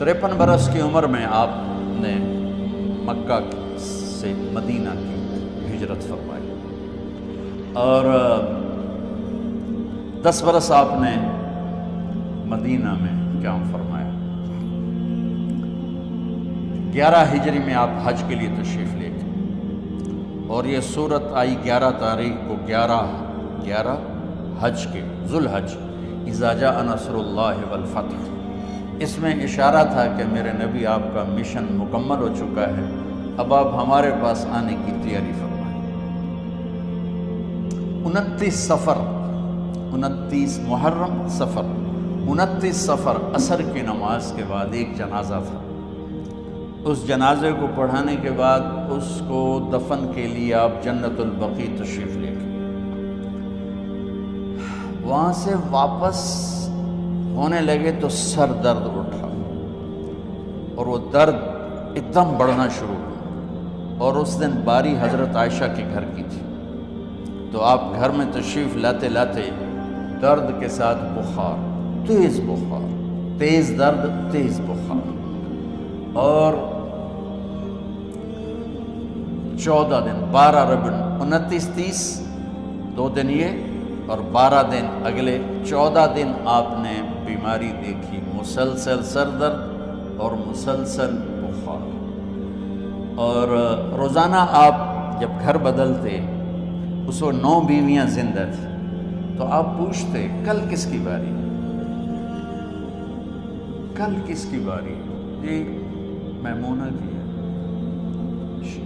53 برس کی عمر میں آپ نے مکہ سے مدینہ کی ہجرت فرمائی اور 10 برس آپ نے مدینہ میں قیام فرمایا۔ 11 ہجری میں آپ حج کے لیے تشریف لے گئے اور یہ صورت آئی 11 تاریخ کو 11 حج کے ذوالحج، اذا جاء نصر اللہ والفتح۔ اس میں اشارہ تھا کہ میرے نبی آپ کا مشن مکمل ہو چکا ہے، اب آپ ہمارے پاس آنے کی تیاری فرمائیں۔ 29 صفر، 29 محرم صفر، 29 صفر عصر کی نماز کے بعد ایک جنازہ تھا۔ اس جنازے کو پڑھانے کے بعد اس کو دفن کے لیے آپ جنت البقیع تشریف لے گئے۔ وہاں سے واپس ہونے لگے تو سر درد اٹھا اور وہ درد ایک دم بڑھنا شروع ہوا، اور اس دن باری حضرت عائشہ کے گھر کی تھی، تو آپ گھر میں تشریف لاتے لاتے درد کے ساتھ بخار، تیز درد، تیز بخار، اور 14 دن 12 ربیع 29 30 2 دن یہ اور 12 دن اگلے 14 دن آپ نے بیماری دیکھی، مسلسل سر درد اور مسلسل بخار۔ اور روزانہ آپ جب گھر بدلتے، اس وقت 9 بیویاں زندہ تھیں، تو آپ پوچھتے کل کس کی باری ہے، کل کس کی باری ہے؟ جی میمونہ کی ہے۔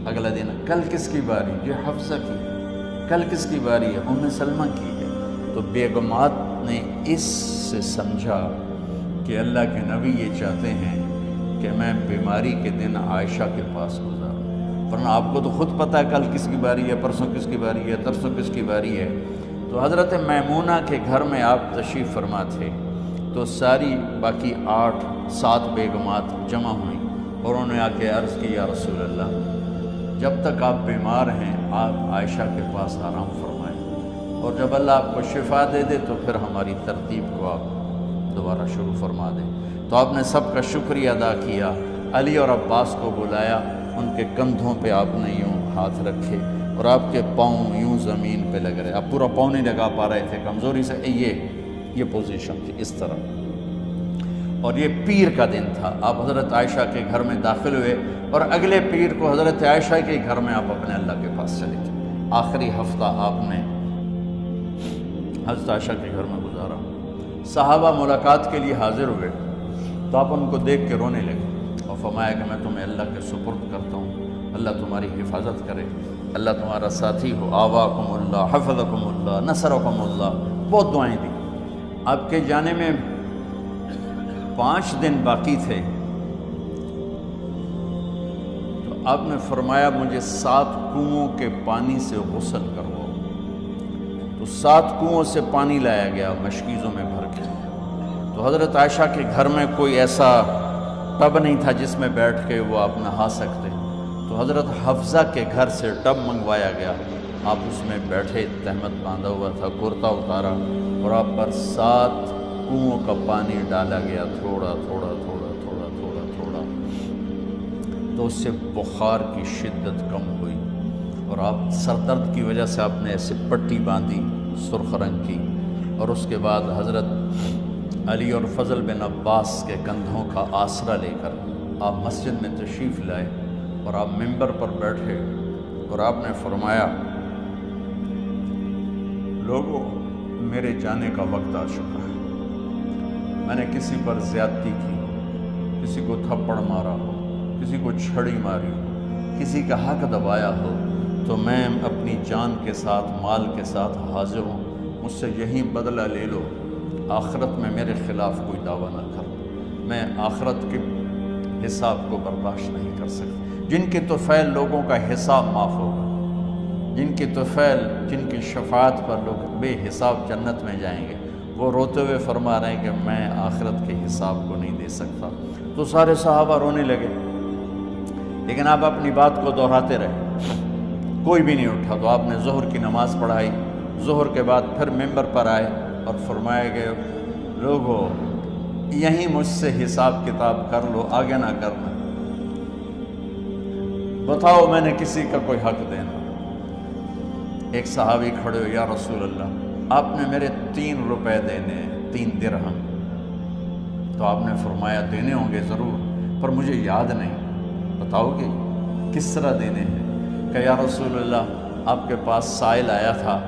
اگلا دن کل کس کی باری؟ یہ حفصہ کی ہے۔ کل کس کی باری ہے؟ ام سلمہ کی ہے۔ تو بیگمات نے اس سے سمجھا کہ اللہ کے نبی یہ چاہتے ہیں کہ میں بیماری کے دن عائشہ کے پاس گزاروں، ورنہ آپ کو تو خود پتہ ہے کل کس کی باری ہے، پرسوں کس کی باری ہے، ترسوں کس کی باری ہے۔ تو حضرت میمونہ کے گھر میں آپ تشریف فرما تھے، تو ساری باقی 7 بیگمات جمع ہوئیں اور انہوں نے آ کے عرض کی، یا رسول اللہ، جب تک آپ بیمار ہیں آپ عائشہ کے پاس آرام فرمائیں، اور جب اللہ آپ کو شفا دے دے تو پھر ہماری ترتیب کو آپ دوبارہ شروع فرما دیں۔ تو آپ نے سب کا شکریہ ادا کیا، علی اور عباس کو بلایا، ان کے کندھوں پہ آپ نے یوں ہاتھ رکھے اور آپ کے پاؤں یوں زمین پہ لگ رہے، آپ پورا پاؤں نہیں لگا پا رہے تھے کمزوری سے، یہ پوزیشن تھی اس طرح۔ اور یہ پیر کا دن تھا، آپ حضرت عائشہ کے گھر میں داخل ہوئے اور اگلے پیر کو حضرت عائشہ کے گھر میں آپ اپنے اللہ کے پاس چلے تھے۔ آخری ہفتہ آپ نے حضرت عائشہ کے گھر میں گزارا۔ صحابہ ملاقات کے لیے حاضر ہوئے تو آپ ان کو دیکھ کے رونے لگے اور فرمایا کہ میں تمہیں اللہ کے سپرد کرتا ہوں، اللہ تمہاری حفاظت کرے، اللہ تمہارا ساتھی ہو، آواکم اللہ، حفظکم اللہ، نصرکم اللہ، بہت دعائیں دی۔ آپ کے جانے میں 5 دن باقی تھے، تو آپ نے فرمایا مجھے 7 کنوؤں کے پانی سے غسل کرواؤ۔ تو 7 کنوؤں سے پانی لایا گیا مشکیزوں میں بھر کے۔ تو حضرت عائشہ کے گھر میں کوئی ایسا ٹب نہیں تھا جس میں بیٹھ کے وہ آپ نہا سکتے، تو حضرت حفصہ کے گھر سے ٹب منگوایا گیا، آپ اس میں بیٹھے، تہمت باندھا ہوا تھا، کرتا اتارا اور آپ پر 7 کنوؤں کا پانی ڈالا گیا، تھوڑا تھوڑا تھوڑا تھوڑا تھوڑا تھوڑا، تو اس سے بخار کی شدت کم ہوئی، اور آپ سر درد کی وجہ سے آپ نے ایسے پٹی باندھی سرخ رنگ کی، اور اس کے بعد حضرت علی اور فضل بن عباس کے کندھوں کا آسرا لے کر آپ مسجد میں تشریف لائے اور آپ ممبر پر بیٹھے اور آپ نے فرمایا، لوگوں میرے جانے کا وقت آ چکا ہے، میں نے کسی پر زیادتی کی، کسی کو تھپڑ مارا ہو، کسی کو چھڑی ماری ہو، کسی کا حق دبایا ہو، تو میں اپنی جان کے ساتھ، مال کے ساتھ حاضر ہوں، مجھ سے یہی بدلہ لے لو، آخرت میں میرے خلاف کوئی دعویٰ نہ کر، میں آخرت کے حساب کو برداشت نہیں کر سکتا۔ جن کے طفیل لوگوں کا حساب معاف ہوگا، جن کے طفیل، جن کی شفاعت پر لوگ بے حساب جنت میں جائیں گے، وہ روتے ہوئے فرما رہے ہیں کہ میں آخرت کے حساب کو نہیں دے سکتا۔ تو سارے صحابہ رونے لگے، لیکن آپ اپنی بات کو دہراتے رہے، کوئی بھی نہیں اٹھا۔ تو آپ نے ظہر کی نماز پڑھائی، ظہر کے بعد پھر ممبر پر آئے اور فرمایا کہ لوگوں یہیں مجھ سے حساب کتاب کر لو، آگے نہ کرنا، بتاؤ میں نے کسی کا کوئی حق دینا۔ ایک صحابی کھڑے ہو، یا رسول اللہ آپ نے میرے 3 روپے دینے ہیں، 3 درہم۔ تو آپ نے فرمایا دینے ہوں گے ضرور، پر مجھے یاد نہیں، بتاؤ گے کس طرح دینے ہیں؟ کہ یا رسول اللہ آپ کے پاس سائل آیا تھا،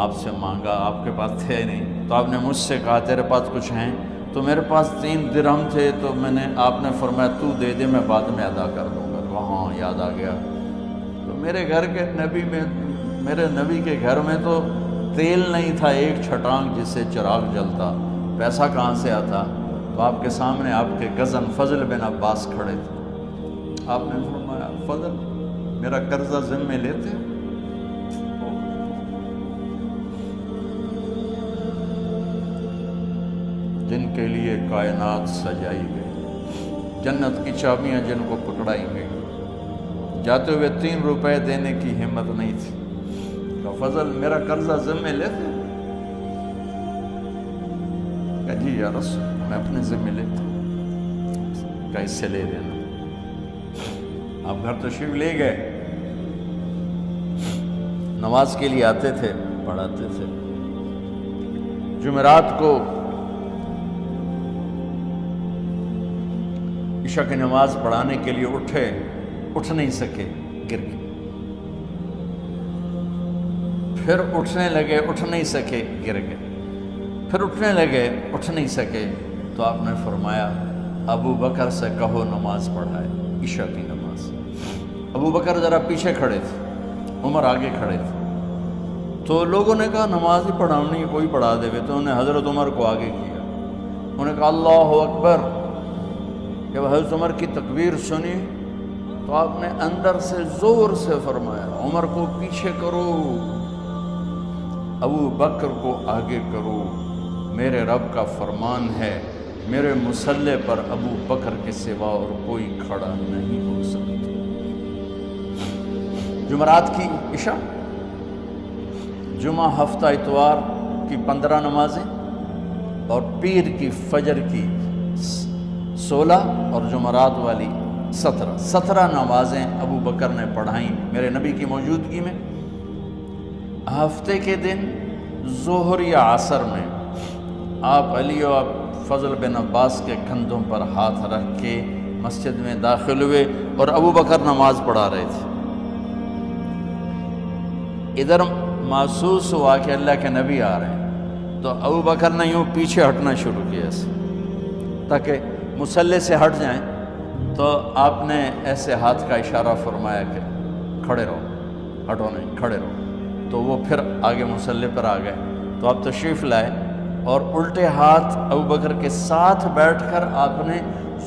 آپ سے مانگا، آپ کے پاس تھے نہیں، تو آپ نے مجھ سے کہا تیرے پاس کچھ ہیں؟ تو میرے پاس 3 درہم تھے، تو آپ نے فرمایا تو دے دے، میں بعد میں ادا کر دوں گا۔ وہاں یاد آ گیا، تو میرے گھر کے نبی میں، میرے نبی کے گھر میں تو تیل نہیں تھا، ایک چھٹانگ جس سے چراغ جلتا، پیسہ کہاں سے آتا؟ تو آپ کے سامنے آپ کے کزن فضل بن عباس کھڑے تھے، آپ نے فرمایا فضل میرا قرضہ ذمے لیتے؟ جن کے لیے کائنات سجائی گئی، جنت کی چابیاں جن کو پکڑائی گئی، جاتے ہوئے 3 روپے دینے کی ہمت نہیں تھی، کہ فضل میرا قرضہ ذمے لیتے؟ کہ جی یا رسول میں اپنے ذمے لیتا ہوں۔ کہ اس سے لے دینا۔ آپ گھر تشریف لے گئے، نماز کے لیے آتے تھے، پڑھاتے تھے۔ جمعرات کو عشاء کی نماز پڑھانے کے لیے اٹھ نہیں سکے، گر گئے، پھر اٹھنے لگے، اٹھ نہیں سکے، گر گئے، پھر اٹھنے لگے، اٹھ نہیں سکے، تو آپ نے فرمایا ابو بکر سے کہو نماز پڑھائے، عشاء کی نماز۔ ابو بکر ذرا پیچھے کھڑے تھے، عمر آگے کھڑے تھے، تو لوگوں نے کہا نماز ہی پڑھانی، کوئی پڑھا دے، تو انہوں نے حضرت عمر کو آگے کیا، انہوں نے کہا اللہ اکبر۔ جب حضرت عمر کی تکبیر سنی تو آپ نے اندر سے زور سے فرمایا عمر کو پیچھے کرو، ابو بکر کو آگے کرو، میرے رب کا فرمان ہے میرے مصلی پر ابو بکر کے سوا اور کوئی کھڑا نہیں ہو سکتا۔ جمعرات کی عشاء، جمعہ ہفتہ اتوار کی 15 نمازیں، اور پیر کی فجر کی 16 اور جمعرات والی 17 نمازیں ابو بکر نے پڑھائیں میرے نبی کی موجودگی میں۔ ہفتے کے دن ظہر یا عصر میں آپ علی و فضل بن عباس کے کندھوں پر ہاتھ رکھ کے مسجد میں داخل ہوئے اور ابو بکر نماز پڑھا رہے تھے۔ ادھر محسوس ہوا کہ اللہ کے نبی آ رہے ہیں، تو ابو بکر نے یوں پیچھے ہٹنا شروع کیا ایسے تاکہ مصلی سے ہٹ جائیں، تو آپ نے ایسے ہاتھ کا اشارہ فرمایا کہ کھڑے رہو، ہٹو نہیں، کھڑے رہو، تو وہ پھر آگے مصلی پر آ گئے۔ تو آپ تشریف لائے اور الٹے ہاتھ ابو بکر کے ساتھ بیٹھ کر آپ نے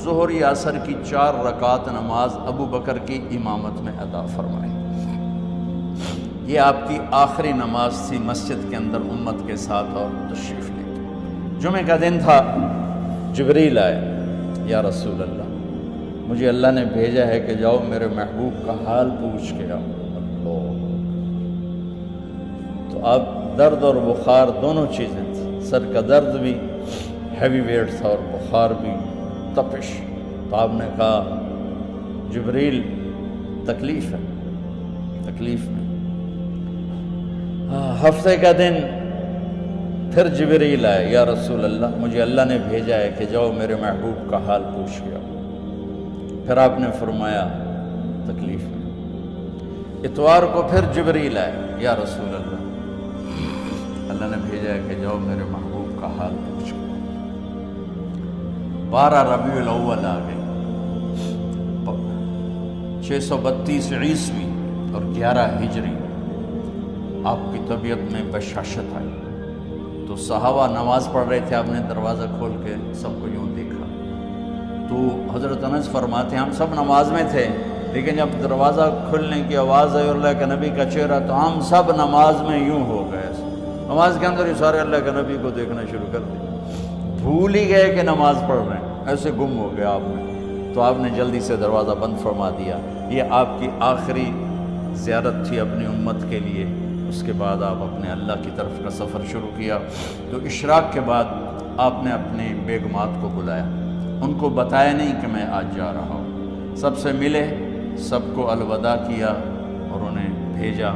ظہر یا عصر کی 4 رکعت نماز ابو بکر کی امامت میں ادا فرمائی۔ یہ آپ کی آخری نماز تھی مسجد کے اندر امت کے ساتھ، اور تشریف لے گئے۔ جمعہ کا دن تھا، جبریل آئے، یا رسول اللہ مجھے اللہ نے بھیجا ہے کہ جاؤ میرے محبوب کا حال پوچھ کے آؤ۔ تو اب درد اور بخار دونوں چیزیں تھیں، سر کا درد بھی ہیوی ویٹ تھا اور بخار بھی، تپش۔ تو آپ نے کہا جبریل تکلیف ہے، تکلیف میں۔ ہفتے کا دن پھر جبریل آئے، یا رسول اللہ مجھے اللہ نے بھیجا ہے کہ جاؤ میرے محبوب کا حال پوچھ کے آؤ۔ پھر آپ نے فرمایا تکلیف میں۔ اتوار کو پھر جبریل آئے، یا رسول اللہ اللہ نے بھیجا ہے کہ جاؤ میرے محبوب کا حال پوچھ کے آؤ۔ 12 ربیع الاول آ گئی، 632 عیسوی اور 11 ہجری۔ آپ کی طبیعت میں بشاشت آئی، تو صحابہ نماز پڑھ رہے تھے، آپ نے دروازہ کھول کے سب کو یوں دیکھا، تو حضرت انس فرماتے ہیں ہم سب نماز میں تھے، لیکن جب دروازہ کھلنے کی آواز آئی اور اللہ کے نبی کا چہرہ، تو ہم سب نماز میں یوں ہو گئے، نماز کے اندر ہی سارے اللہ کے نبی کو دیکھنا شروع کر دیا، بھول ہی گئے کہ نماز پڑھ رہے ہیں، ایسے گم ہو گیا آپ نے۔ تو آپ نے جلدی سے دروازہ بند فرما دیا۔ یہ آپ کی آخری زیارت تھی اپنی امت کے لیے۔ اس کے بعد آپ اپنے اللہ کی طرف کا سفر شروع کیا۔ تو اشراق کے بعد آپ نے اپنی بیگمات کو بلایا، ان کو بتایا نہیں کہ میں آج جا رہا ہوں، سب سے ملے، سب کو الوداع کیا اور انہیں بھیجا۔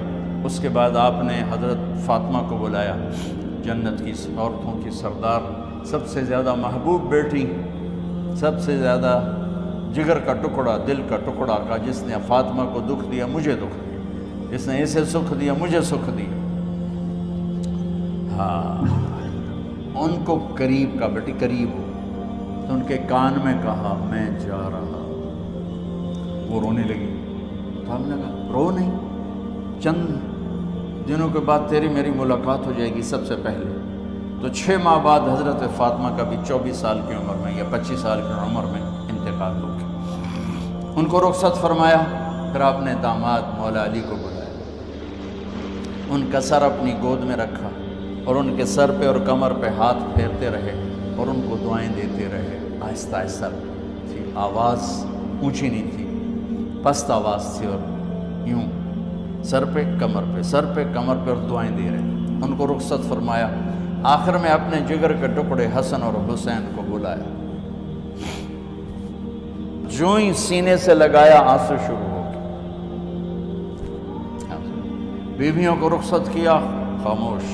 اس کے بعد آپ نے حضرت فاطمہ کو بلایا، جنت کی عورتوں کی سردار، سب سے زیادہ محبوب بیٹی، سب سے زیادہ جگر کا ٹکڑا، دل کا ٹکڑا کا، جس نے فاطمہ کو دکھ دیا مجھے دکھ دیا، جس نے اسے سکھ دیا مجھے سکھ دیا۔ ہاں، ان کو قریب کا، بیٹی قریب ہو، تو ان کے کان میں کہا میں جا رہا۔ وہ رونے لگی، تو ہم نے کہا رو نہیں، چند دنوں کے بعد تیری میری ملاقات ہو جائے گی سب سے پہلے۔ تو 6 ماہ بعد حضرت فاطمہ کا بھی 24 سال کی عمر میں یا 25 سال کی عمر میں انتقال ہو گیا۔ ان کو رخصت فرمایا، پھر آپ نے داماد مولا علی کو بلایا، ان کا سر اپنی گود میں رکھا اور ان کے سر پہ اور کمر پہ ہاتھ پھیرتے رہے اور ان کو دعائیں دیتے رہے۔ آہستہ آہستہ تھی، آواز اونچی نہیں تھی، پست آواز تھی، اور یوں سر پہ کمر پہ، سر پہ کمر پہ، اور دعائیں دے رہے۔ ان کو رخصت فرمایا، آخر میں اپنے جگر کے ٹکڑے حسن اور حسین کو بلایا، جو ہی سینے سے لگایا آنسو شروع ہو گئے۔ بیویوں کو رخصت کیا، خاموش،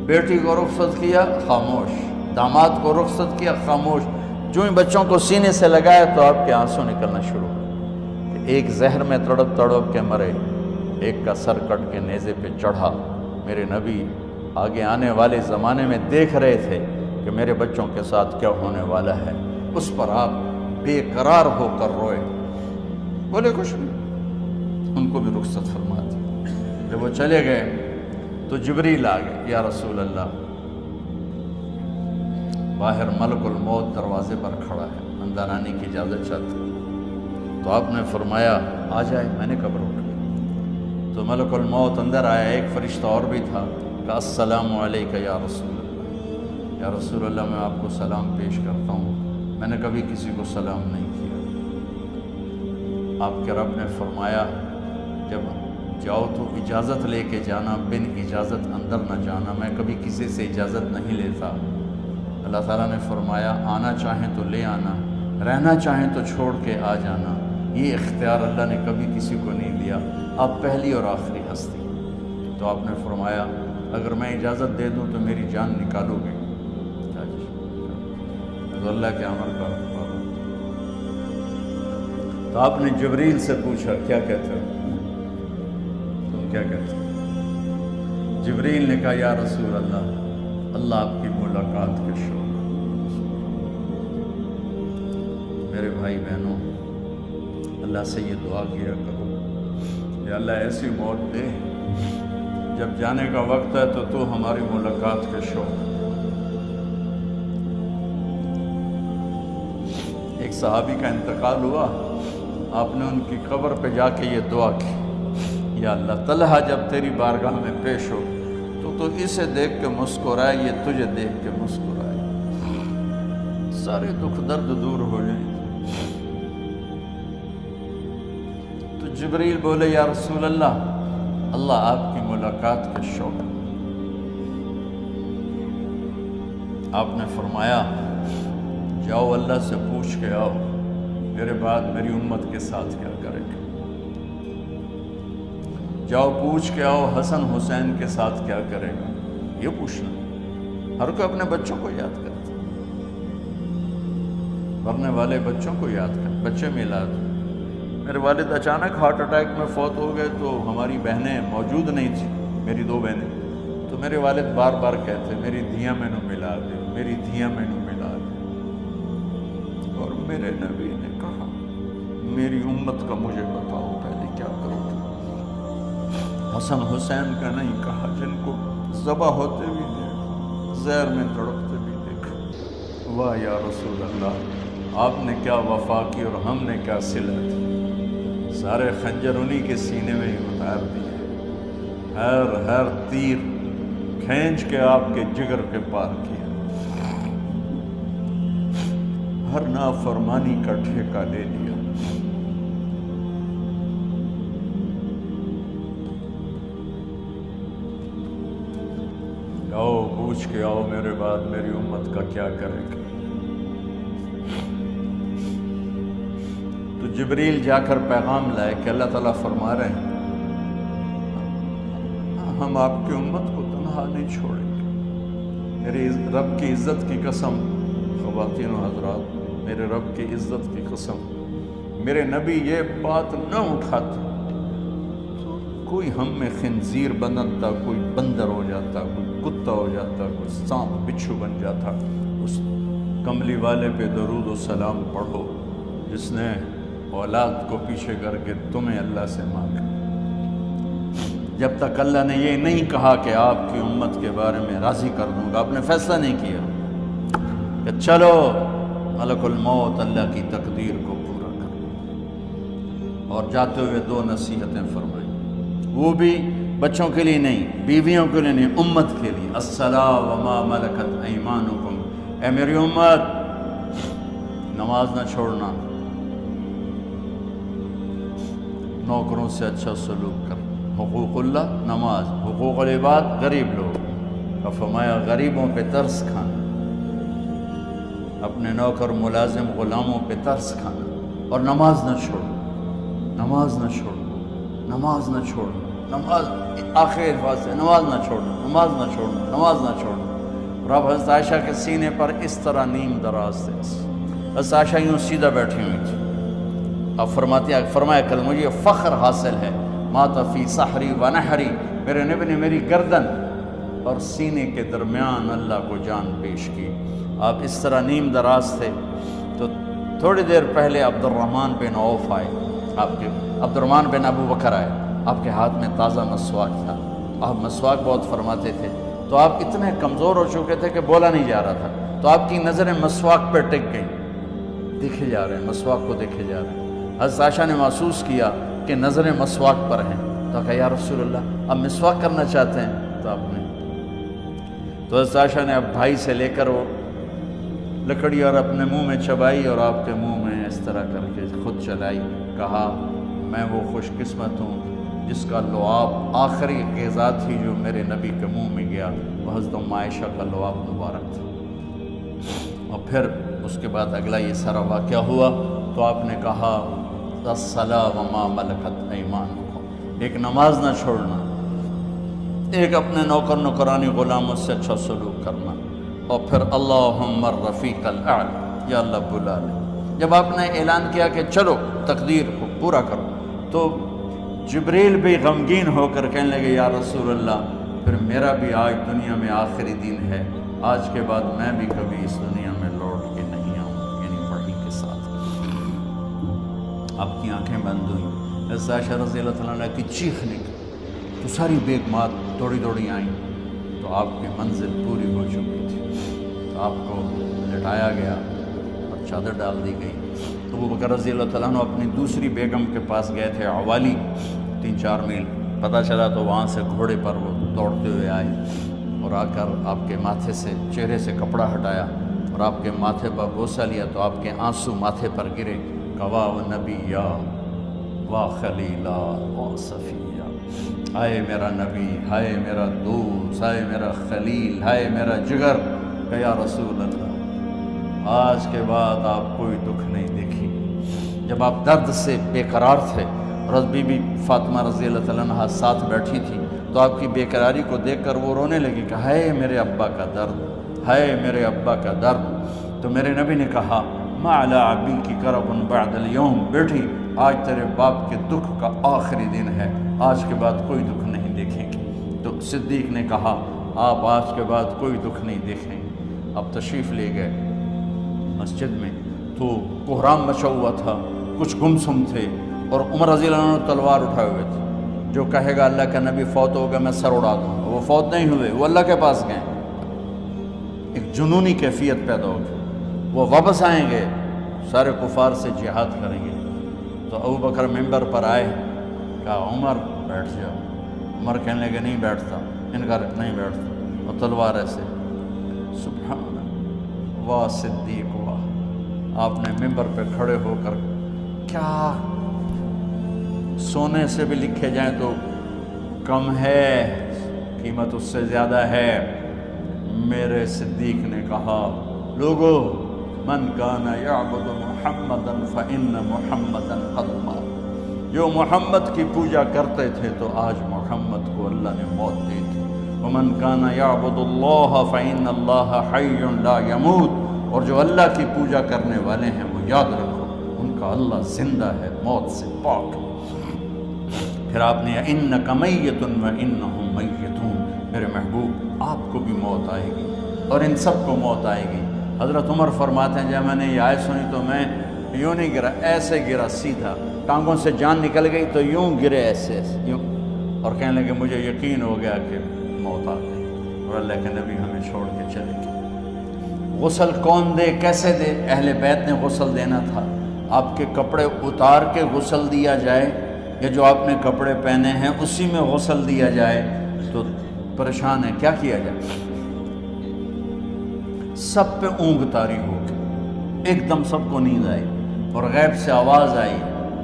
بیٹی کو رخصت کیا، خاموش، داماد کو رخصت کیا، خاموش، جو ہی بچوں کو سینے سے لگایا تو آپ کے آنسو نکلنا شروع ہو۔ ایک زہر میں تڑپ تڑپ کے مرے، ایک کا سر کٹ کے نیزے پہ چڑھا۔ میرے نبی آگے آنے والے زمانے میں دیکھ رہے تھے کہ میرے بچوں کے ساتھ کیا ہونے والا ہے، اس پر آپ بے قرار ہو کر روئے، بولے کچھ نہیں، ان کو بھی رخصت فرما دی۔ جب وہ چلے گئے تو جبریل آ گئے، یا رسول اللہ، باہر ملک الموت دروازے پر کھڑا ہے، اندر آنے کی اجازت چاہتا۔ تو آپ نے فرمایا آ جائے، میں نے کب روکا؟ تو ملک الموت اندر آیا، ایک فرشتہ اور بھی تھا، کہا السلام علیکہ یا رسول اللہ، یا رسول اللہ میں آپ کو سلام پیش کرتا ہوں، میں نے کبھی کسی کو سلام نہیں کیا۔ آپ کے رب نے فرمایا جب جاؤ تو اجازت لے کے جانا، بن اجازت اندر نہ جانا، میں کبھی کسی سے اجازت نہیں لیتا۔ اللہ تعالیٰ نے فرمایا آنا چاہیں تو لے آنا، رہنا چاہیں تو چھوڑ کے آ جانا، یہ اختیار اللہ نے کبھی کسی کو نہیں دیا، آپ پہلی اور آخری ہستی۔ تو آپ نے فرمایا اگر میں اجازت دے دوں تو میری جان نکالو گے؟ تو اللہ کے امر کا تو آپ نے جبریل سے پوچھا کیا کہتے ہو، تم کیا کہتے ہو؟ جبریل نے کہا یا رسول اللہ، اللہ آپ کی ملاقات کے شوق۔ میرے بھائی بہنوں، اللہ سے یہ دعا کیا کرو، یا اللہ ایسی موت دے جب جانے کا وقت ہے تو ہماری ملاقات کے شوق۔ ایک صحابی کا انتقال ہوا، آپ نے ان کی قبر پہ جا کے یہ دعا کی، یا اللہ طلحہ جب تیری بارگاہ میں پیش ہو تو اسے دیکھ کے مسکرائے، یہ تجھے دیکھ کے مسکرائے، سارے دکھ درد دور ہو جائیں۔ تو جبریل بولے یا رسول اللہ، اللہ آپ کی ملاقات کے شوق۔ آپ نے فرمایا جاؤ اللہ سے پوچھ کے آؤ میرے بعد میری امت کے ساتھ کیا کرے گا، جاؤ پوچھ کے آؤ حسن حسین کے ساتھ کیا کرے گا، یہ پوچھنا۔ ہر کوئی اپنے بچوں کو یاد کرتا، مرنے والے بچوں کو یاد کر، بچے میلاد۔ میرے والد اچانک ہارٹ اٹیک میں فوت ہو گئے تو ہماری بہنیں موجود نہیں تھیں، میری 2 بہنیں، تو میرے والد بار بار کہتے میری دھیاں میں نو ملا دے، میری دھیاں میں نو ملا دے، اور میرے نبی نے کہا میری امت کا مجھے بتاؤ پہلے کیا کرو گے؟ حسن حسین کا نہیں کہا، جن کو ذبح ہوتے بھی دیکھا، زہر میں تڑپتے بھی دیکھا۔ واہ یا رسول اللہ، آپ نے کیا وفا کی اور ہم نے کیا صلت، سارے خنجر انہی کے سینے میں ہی اتار دیے، ہر تیر کھینچ کے آپ کے جگر کے پار کیا، ہر نافرمانی کا ٹھیکہ لے لیا۔ آؤ پوچھ کے آؤ میرے بعد میری امت کا کیا کرے گا۔ تو جبریل جا کر پیغام لائے کہ اللہ تعالیٰ فرما رہے ہیں ہم آپ کی امت کو تنہا نہیں چھوڑیں گے۔ میرے رب کی عزت کی قسم، خواتین و حضرات، میرے رب کی عزت کی قسم، میرے نبی یہ بات نہ اٹھاتے تو کوئی ہم میں خنزیر بنتا، کوئی بندر ہو جاتا، کوئی کتا ہو جاتا، کوئی سانپ بچھو بن جاتا۔ اس کملی والے پہ درود و سلام پڑھو جس نے اولاد کو پیچھے کر کے تمہیں اللہ سے مانگا۔ جب تک اللہ نے یہ نہیں کہا کہ آپ کی امت کے بارے میں راضی کر دوں گا، آپ نے فیصلہ نہیں کیا کہ چلو ملک الموت اللہ کی تقدیر کو پورا کر، اور جاتے ہوئے 2 نصیحتیں فرمائیں، وہ بھی بچوں کے لیے نہیں، بیویوں کے لیے نہیں، امت کے لیے۔ الصلاۃ وما ملکت ایمانکم، اے میری امت نماز نہ چھوڑنا، نوکروں سے اچھا سلوک کر، حقوق اللہ نماز، حقوق العباد غریب لوگ کا فرمایا غریبوں پہ ترس کھانا، اپنے نوکر ملازم غلاموں پہ ترس کھانا، اور نماز نہ چھوڑنا، نماز نہ چھوڑنا، نماز نہ چھوڑنا، نماز آخر الفاظ سے نماز نہ چھوڑنا، نماز نہ چھوڑنا، نماز نہ چھوڑنا۔ اور اب حضرت عائشہ کے سینے پر اس طرح نیم دراز تھے، حضرت عائشہ یوں سیدھا بیٹھی ہوئی تھی۔ اب فرمایا کل مجھے فخر حاصل ہے، مات فی سحری و نحری، میرے نبی نے میری گردن اور سینے کے درمیان اللہ کو جان پیش کی۔ آپ اس طرح نیم دراز تھے تو تھوڑی دیر پہلے عبد الرحمن بن عوف آئے، عبد الرحمن بن ابو بکر آئے، آپ کے ہاتھ میں تازہ مسواک تھا، آپ مسواک بہت فرماتے تھے، تو آپ اتنے کمزور ہو چکے تھے کہ بولا نہیں جا رہا تھا، تو آپ کی نظریں مسواک پہ ٹک گئیں، دیکھے جا رہے ہیں، مسواک کو دیکھے جا رہے ہیں۔ حضرت عائشہ نے محسوس کیا کہ نظریں مسواک پر ہیں، تو کہا یا رسول اللہ اب مسواک کرنا چاہتے ہیں؟ تو آپ نے تو حضرت عائشہ نے اب بھائی سے لے کر وہ لکڑی اور اپنے منہ میں چبائی اور آپ کے منہ میں اس طرح کر کے خود چلائی، کہا میں وہ خوش قسمت ہوں جس کا لعاب آخری غذا تھی جو میرے نبی کے منہ میں گیا، وہ حضرت ام عائشہ کا لعاب مبارک تھا۔ اور پھر اس کے بعد اگلا یہ سارا واقعہ ہوا تو آپ نے کہا الصلاۃ وما ملکت ایمانکم، ایک نماز نہ چھوڑنا، ایک اپنے نوکر نوکرانی غلاموں سے اچھا سلوک کرنا، اور پھر اللہم الرفیق الاعلی، یا اللہ بلا لے۔ جب آپ نے اعلان کیا کہ چلو تقدیر کو پورا کرو تو جبریل بھی غمگین ہو کر کہنے لگے یا رسول اللہ پھر میرا بھی آج دنیا میں آخری دن ہے، آج کے بعد میں بھی کبھی اس دنیا میں لوٹ کے نہیں آؤں، یعنی وحی کے ساتھ۔ آپ کی آنکھیں بند ہوئیں، حضرت عائشہ رضی اللہ تعالیٰ عنہ کی چیخ نکلی تو ساری بیگمات دوڑی آئیں، تو آپ کی منزل پوری ہو چکی تھی، تو آپ کو لٹایا گیا اور چادر ڈال دی گئی۔ تو ابو بکر رضی اللہ تعالیٰ عنہ اپنی دوسری بیگم کے پاس گئے تھے، عوالی، 3-4 میل، پتہ چلا تو وہاں سے گھوڑے پر وہ دوڑتے ہوئے آئے اور آ کر آپ کے ماتھے سے چہرے سے کپڑا ہٹایا اور آپ کے ماتھے پر بوسہ لیا تو آپ کے آنسو ماتھے پر گرے، کہا و نبیّا و خلیلا و صفیہ، ہائے میرا نبی، ہائے میرا دوست، ہائے میرا خلیل، ہائے میرا جگر، کہ یا رسول اللہ آج کے بعد آپ کوئی دکھ نہیں دیکھی۔ جب آپ درد سے بے قرار تھے اور بی بی فاطمہ رضی اللہ تعالیٰ عنہ ساتھ بیٹھی تھی تو آپ کی بے قراری کو دیکھ کر وہ رونے لگی کہ ہائے میرے ابا کا درد، ہائے میرے ابا کا درد۔ تو میرے نبی نے کہا ما علی ابیک کرب بعد اليوم، بیٹی آج تیرے باپ کے دکھ کا آخری دن ہے، آج کے بعد کوئی دکھ نہیں دیکھیں گے۔ تو صدیق نے کہا آپ آج کے بعد کوئی دکھ نہیں دیکھیں گے۔ اب تشریف لے گئے مسجد میں تو کوہرام مچا ہوا تھا، کچھ گمسم تھے اور عمر رضی اللہ عنہ تلوار اٹھائے ہوئے تھے، جو کہے گا اللہ کا نبی فوت ہو گیا میں سر اڑا دوں گا، وہ فوت نہیں ہوئے، وہ اللہ کے پاس گئے۔ ایک جنونی کیفیت پیدا ہو گئی، وہ واپس آئیں گے، سارے کفار سے جہاد کریں گے۔ تو ابو بکر ممبر پر آئے، کہا عمر بیٹھ جاؤ۔ عمر کہنے لگے نہیں بیٹھتا، انکار نہیں بیٹھتا، اور تلوار ایسے، سبحان اللہ، واہ صدیق واہ۔ آپ نے ممبر پہ کھڑے ہو کر کیا سونے سے بھی لکھے جائیں تو کم ہے، قیمت اس سے زیادہ ہے، میرے صدیق نے کہا لوگو من کان یعبد محمدا فإن محمدا قد مات، جو محمد کی پوجا کرتے تھے تو آج محمد کو اللہ نے موت دی تھی۔ ومن کان یعبد اللہ فإن اللہ حی لا یموت، اور جو اللہ کی پوجا کرنے والے ہیں وہ یاد رکھو ان کا اللہ زندہ ہے، موت سے پاک۔ پھر آپ نے انک میت وانہم میتون، میرے محبوب آپ کو بھی موت آئے گی اور ان سب کو موت آئے گی۔ حضرت عمر فرماتے ہیں جب میں نے یہ آیت سنی تو میں یوں نہیں گرا، ایسے گرا سیدھا، ٹانگوں سے جان نکل گئی تو یوں گرے ایسے یوں، اور کہنے لگے مجھے یقین ہو گیا کہ موت آ گئی اور اللہ کے نبی ہمیں چھوڑ کے چلے گئے۔ غسل کون دے، کیسے دے؟ اہل بیت نے غسل دینا تھا۔ آپ کے کپڑے اتار کے غسل دیا جائے یا جو آپ نے کپڑے پہنے ہیں اسی میں غسل دیا جائے تو پریشان ہے، کیا کیا جائے؟ سب پہ اونگ طاری ہو گئی، ایک دم سب کو نیند آئی اور غیب سے آواز آئی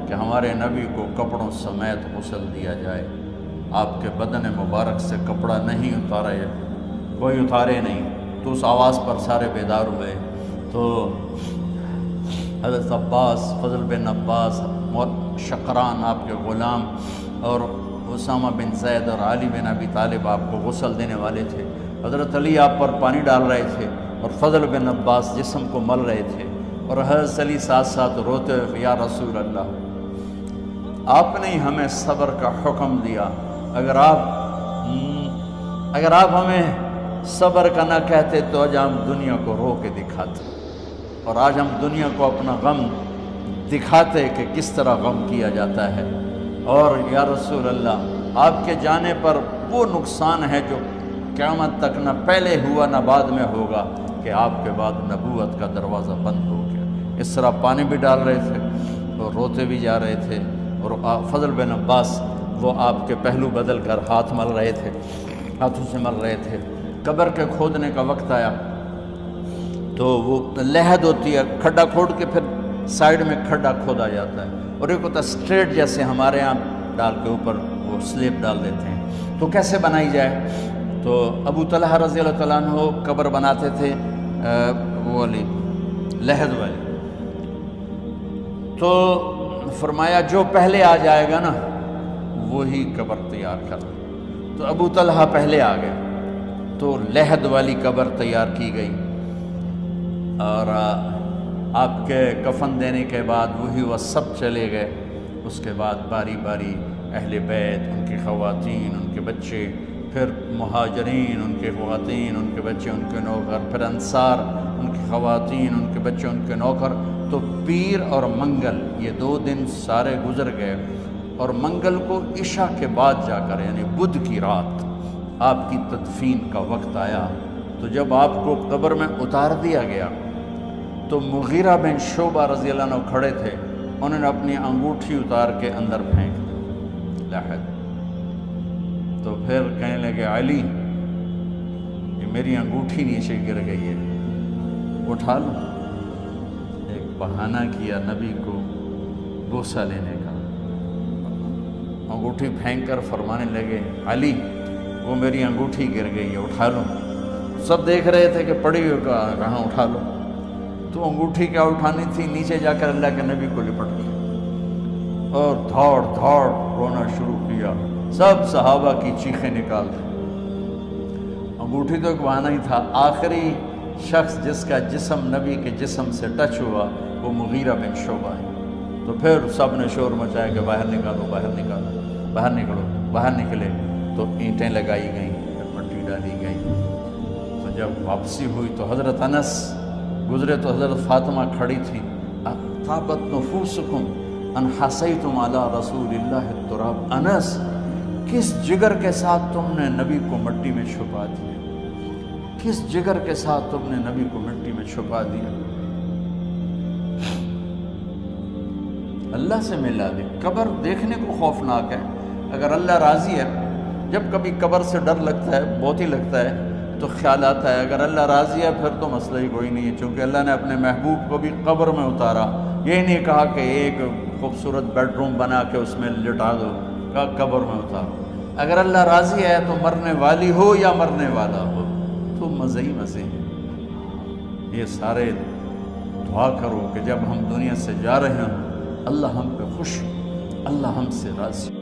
کہ ہمارے نبی کو کپڑوں سمیت غسل دیا جائے۔ آپ کے بدن مبارک سے کپڑا نہیں اتارا ہے، کوئی اتارے نہیں، تو اس آواز پر سارے بیدار ہوئے۔ تو حضرت عباس، فضل بن عباس، شقران آپ کے غلام، اور اسامہ بن زید اور علی بن ابی طالب آپ کو غسل دینے والے تھے۔ حضرت علی آپ پر پانی ڈال رہے تھے اور فضل بن عباس جسم کو مل رہے تھے، اور حضرت علی ساتھ ساتھ روتے ہوئے یا رسول اللہ آپ نے ہمیں صبر کا حکم دیا، اگر آپ ہمیں صبر کا نہ کہتے تو آج ہم دنیا کو رو کے دکھاتے، اور آج ہم دنیا کو اپنا غم دکھاتے کہ کس طرح غم کیا جاتا ہے۔ اور یا رسول اللہ آپ کے جانے پر وہ نقصان ہے جو قیامت تک نہ پہلے ہوا نہ بعد میں ہوگا کہ آپ کے بعد نبوت کا دروازہ بند ہو گیا۔ اس طرح پانی بھی ڈال رہے تھے اور روتے بھی جا رہے تھے، اور فضل بن عباس وہ آپ کے پہلو بدل کر ہاتھ مل رہے تھے، ہاتھوں سے مل رہے تھے۔ قبر کے کھودنے کا وقت آیا تو وہ لحد ہوتی ہے، کھڈا کھود کے پھر سائیڈ میں کھڈا کھودا جاتا ہے، اور ایک ہوتا اسٹریٹ جیسے ہمارے ہاں ڈال کے اوپر وہ سلیب ڈال دیتے ہیں، تو کیسے بنائی جائے؟ تو ابو طلحہ رضی اللہ تعالیٰ عنہ قبر بناتے تھے وہ والی لحد والی، تو فرمایا جو پہلے آ جائے گا نا وہی قبر تیار کر۔ تو ابو طلحہ پہلے آ گئے تو لحد والی قبر تیار کی گئی، اور آپ کے کفن دینے کے بعد وہی وہ سب چلے گئے۔ اس کے بعد باری باری اہل بیت، ان کی خواتین، ان کے بچے، پھر مہاجرین، ان کے خواتین، ان کے بچے، ان کے نوکر، پھر انصار، ان کی خواتین، ان کے بچے، ان کے نوکر۔ تو پیر اور منگل یہ 2 دن سارے گزر گئے، اور منگل کو عشاء کے بعد جا کر یعنی بدھ کی رات آپ کی تدفین کا وقت آیا۔ تو جب آپ کو قبر میں اتار دیا گیا تو مغیرہ بن شعبہ رضی اللہ عنہ کھڑے تھے، انہوں نے اپنی انگوٹھی اتار کے اندر پھینک لحد، تو پھر کہنے لگے علی یہ میری انگوٹھی نیچے گر گئی ہے، اٹھا لو۔ ایک بہانہ کیا نبی کو بوسہ لینے کا، انگوٹھی پھینک کر فرمانے لگے علی وہ میری انگوٹھی گر گئی ہے، اٹھا لو۔ سب دیکھ رہے تھے کہ پڑی ہوئی کہاں، اٹھا لو۔ تو انگوٹھی کیا اٹھانی تھی، نیچے جا کر اللہ کے نبی کو لپٹ گیا اور دھاڑ دھاڑ رونا شروع کیا۔ سب صحابہ کی چیخیں نکال دی۔ انگوٹھی تو ایک بہانہ ہی تھا، آخری شخص جس کا جسم نبی کے جسم سے ٹچ ہوا وہ مغیرہ بن شعبہ ہے۔ تو پھر سب نے شور مچایا کہ باہر نکالو، باہر نکالو، باہر نکلو، باہر نکلے۔ تو اینٹیں لگائی گئیں، پھر مٹی ڈالی گئی۔ تو جب واپسی ہوئی تو حضرت انس گزرے تو حضرت فاطمہ کھڑی تھی، طابت نفوسکم ان حسیتم علی رسول اللہ التراب۔ انس کس جگر کے ساتھ تم نے نبی کو مٹی میں چھپا دیا، کس جگر کے ساتھ تم نے نبی کو مٹی میں چھپا دیا۔ اللہ سے ملا دے۔ قبر دیکھنے کو خوفناک ہے، اگر اللہ راضی ہے، جب کبھی قبر سے ڈر لگتا ہے، بہت ہی لگتا ہے، تو خیال آتا ہے اگر اللہ راضی ہے پھر تو مسئلہ ہی کوئی نہیں ہے، چونکہ اللہ نے اپنے محبوب کو بھی قبر میں اتارا۔ یہ نہیں کہا کہ ایک خوبصورت بیڈ روم بنا کے اس میں لٹا دو، کہا قبر میں اتارو۔ اگر اللہ راضی ہے تو مرنے والی ہو یا مرنے والا ہو، تو مزے ہی مزے ہیں۔ یہ سارے دعا کرو کہ جب ہم دنیا سے جا رہے ہوں اللہ ہم پہ خوش، اللہ ہم سے راضی۔